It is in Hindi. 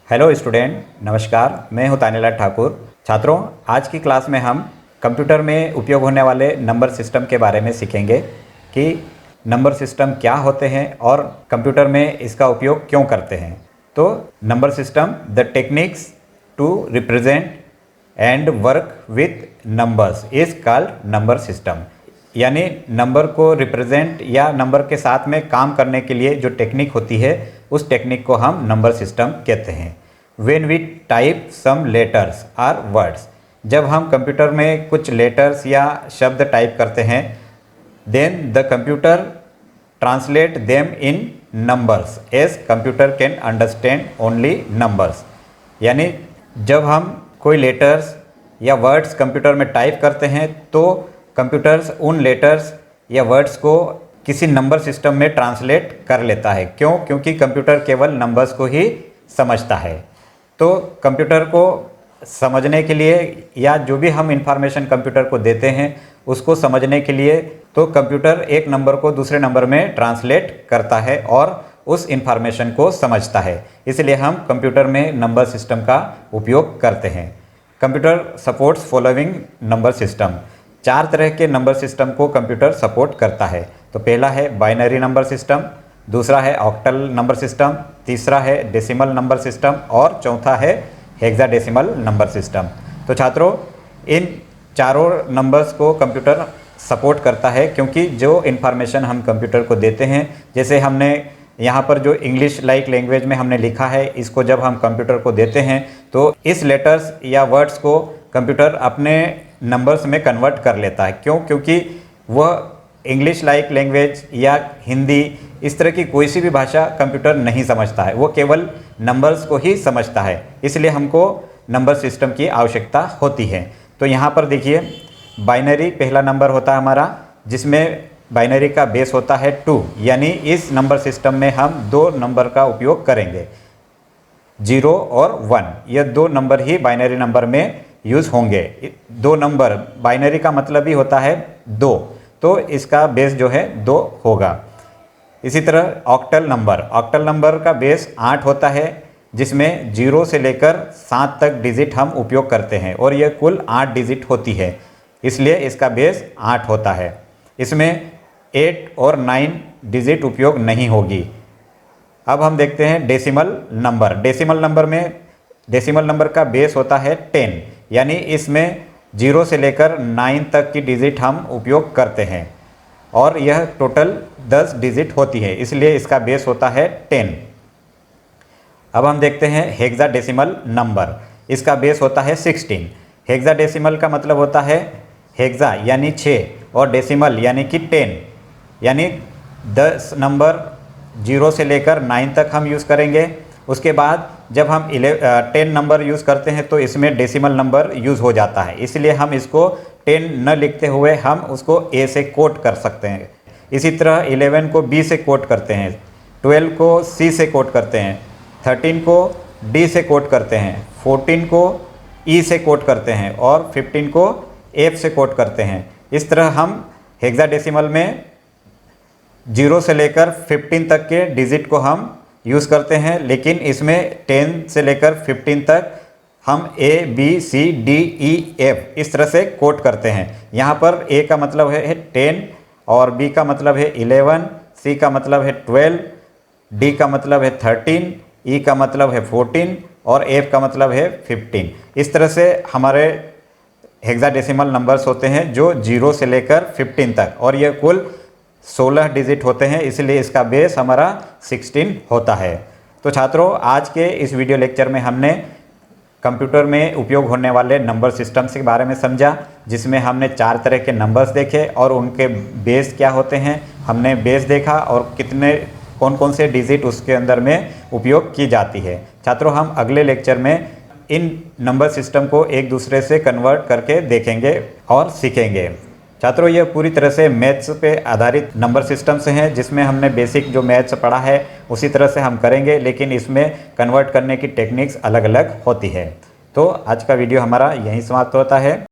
हेलो स्टूडेंट, नमस्कार। मैं हूं तानीलाल ठाकुर। छात्रों, आज की क्लास में हम कंप्यूटर में उपयोग होने वाले नंबर सिस्टम के बारे में सीखेंगे कि नंबर सिस्टम क्या होते हैं और कंप्यूटर में इसका उपयोग क्यों करते हैं। तो number system, the techniques to represent and work with numbers is called number system. यानी नंबर को रिप्रेजेंट या नंबर के साथ में काम करने के लिए जो टेक्निक होती है उस टेक्निक को हम नंबर सिस्टम कहते हैं। When we type some letters or words, जब हम कंप्यूटर में कुछ लेटर्स या शब्द टाइप करते हैं, then the computer translate them in numbers as computer can understand only numbers. यानी जब हम कोई लेटर्स या वर्ड्स कंप्यूटर में टाइप करते हैं तो कंप्यूटर्स उन लेटर्स या वर्ड्स को किसी नंबर सिस्टम में ट्रांसलेट कर लेता है। क्यों? क्योंकि कंप्यूटर केवल नंबर्स को ही समझता है। तो कंप्यूटर को समझने के लिए या जो भी हम इंफॉर्मेशन कंप्यूटर को देते हैं उसको समझने के लिए तो कंप्यूटर एक नंबर को दूसरे नंबर में ट्रांसलेट करता है और उस इंफॉर्मेशन को समझता है। इसलिए हम कंप्यूटर में नंबर सिस्टम का उपयोग करते हैं। Computer supports following number system. 4 तरह के नंबर सिस्टम को कंप्यूटर सपोर्ट करता है। तो पहला है बाइनरी नंबर सिस्टम, दूसरा है ऑक्टल नंबर सिस्टम, तीसरा है डेसिमल नंबर सिस्टम और चौथा है हेक्साडेसिमल नंबर सिस्टम। तो छात्रों, इन चारों नंबर्स को कंप्यूटर सपोर्ट करता है क्योंकि जो इन्फॉर्मेशन हम कंप्यूटर को देते हैं, जैसे हमने यहाँ पर जो इंग्लिश लाइक लैंग्वेज में हमने लिखा है, इसको जब हम कंप्यूटर को देते हैं तो इस लेटर्स या वर्ड्स को कंप्यूटर अपने नंबर्स में कन्वर्ट कर लेता है। क्यों? क्योंकि वह इंग्लिश लाइक लैंग्वेज या हिंदी इस तरह की कोई सी भी भाषा कंप्यूटर नहीं समझता है, वो केवल नंबर्स को ही समझता है। इसलिए हमको नंबर सिस्टम की आवश्यकता होती है। तो यहाँ पर देखिए, बाइनरी पहला नंबर होता है हमारा, जिसमें बाइनरी का बेस होता है 2। यानी इस नंबर सिस्टम में हम 2 नंबर का उपयोग करेंगे, 0 और 1। यह 2 नंबर ही बाइनरी नंबर में यूज़ होंगे। 2 नंबर, बाइनरी का मतलब ही होता है 2, तो इसका बेस जो है 2 होगा। इसी तरह ऑक्टल नंबर का बेस 8 होता है, जिसमें 0 से लेकर 7 तक डिजिट हम उपयोग करते हैं और यह कुल 8 डिजिट होती है, इसलिए इसका बेस 8 होता है। इसमें 8 और 9 डिजिट उपयोग नहीं होगी। अब हम देखते हैं डेसिमल नंबर। डेसिमल नंबर का बेस होता है 10, यानी इसमें 0 से लेकर 9 तक की डिजिट हम उपयोग करते हैं और यह टोटल 10 डिजिट होती है, इसलिए इसका बेस होता है 10। अब हम देखते हैं हेक्साडेसिमल नंबर। इसका बेस होता है 16। हेक्साडेसिमल का मतलब होता है हेक्सा यानी 6 और डेसिमल यानी कि 10, यानी 10 नंबर 0 से लेकर 9 तक हम यूज़ करेंगे। उसके बाद जब हम 10 नंबर यूज़ करते हैं तो इसमें डेसिमल नंबर यूज़ हो जाता है, इसलिए हम इसको 10 न लिखते हुए हम उसको ए से कोट कर सकते हैं। इसी तरह 11 को बी से कोट करते हैं, 12 को सी से कोट करते हैं, 13 को डी से कोट करते हैं, 14 को ई से कोट करते हैं और 15 को एफ से कोट करते हैं। इस तरह हम हेक्साडेसिमल में 0 से लेकर 15 तक के डिजिट को हम यूज़ करते हैं, लेकिन इसमें 10 से लेकर 15 तक हम A B C D E F इस तरह से कोट करते हैं। यहाँ पर ए का मतलब है 10 और बी का मतलब है 11, सी का मतलब है 12, डी का मतलब है 13, ई का मतलब है 14 और एफ का मतलब है 15। इस तरह से हमारे हेक्साडेसिमल नंबर्स होते हैं जो 0 से लेकर 15 तक, और ये कुल 16 डिजिट होते हैं, इसलिए इसका बेस हमारा 16 होता है। तो छात्रों, आज के इस वीडियो लेक्चर में हमने कंप्यूटर में उपयोग होने वाले नंबर सिस्टम्स के बारे में समझा, जिसमें हमने 4 तरह के नंबर्स देखे और उनके बेस क्या होते हैं। हमने बेस देखा और कौन कौन से डिजिट उसके अंदर में उपयोग की जाती है। छात्रों, हम अगले लेक्चर में इन नंबर सिस्टम को एक दूसरे से कन्वर्ट करके देखेंगे और सीखेंगे। छात्रों, यह पूरी तरह से मैथ्स पे आधारित नंबर सिस्टम्स हैं, जिसमें हमने बेसिक जो मैथ्स पढ़ा है उसी तरह से हम करेंगे, लेकिन इसमें कन्वर्ट करने की टेक्निक्स अलग अलग होती है। तो आज का वीडियो हमारा यहीं समाप्त होता है।